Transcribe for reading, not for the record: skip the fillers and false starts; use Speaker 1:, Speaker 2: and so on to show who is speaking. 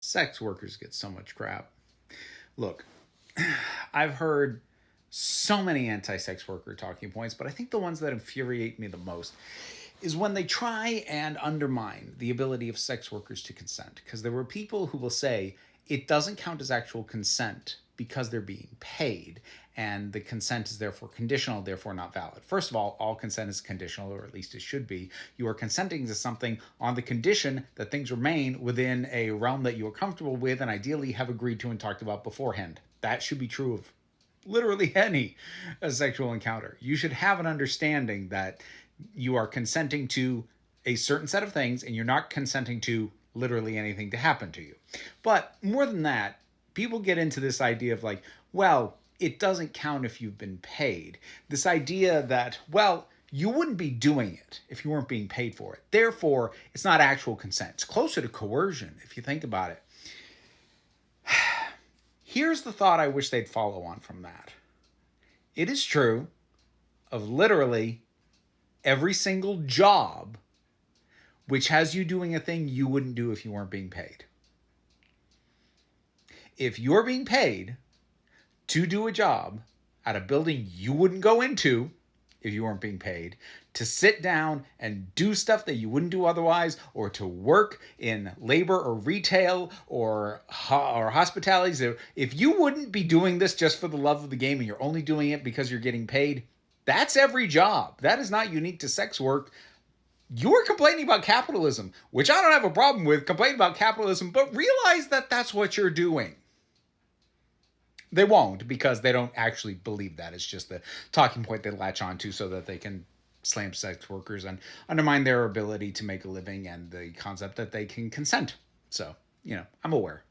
Speaker 1: Sex workers get so much crap. Look, I've heard so many anti-sex worker talking points, but I think the ones that infuriate me the most is when they try and undermine the ability of sex workers to consent. Because there were people who will say it doesn't count as actual consent because they're being paid, and the consent is therefore conditional, therefore not valid. First of all consent is conditional, or at least it should be. You are consenting to something on the condition that things remain within a realm that you are comfortable with and ideally have agreed to and talked about beforehand. That should be true of literally any sexual encounter. You should have an understanding that you are consenting to a certain set of things and you're not consenting to literally anything to happen to you. But more than that, people get into this idea of like, well, it doesn't count if you've been paid. This idea that, well, you wouldn't be doing it if you weren't being paid for it. Therefore, it's not actual consent. It's closer to coercion if you think about it. Here's the thought I wish they'd follow on from that. It is true of literally every single job which has you doing a thing you wouldn't do if you weren't being paid. If you're being paid to do a job at a building you wouldn't go into if you weren't being paid, to sit down and do stuff that you wouldn't do otherwise, or to work in labor or retail or hospitality, if you wouldn't be doing this just for the love of the game and you're only doing it because you're getting paid, that's every job. That is not unique to sex work. You're complaining about capitalism, which I don't have a problem with, complaining about capitalism, but realize that that's what you're doing. They won't, because they don't actually believe that. It's just the talking point they latch onto so that they can slam sex workers and undermine their ability to make a living and the concept that they can consent. So, I'm aware.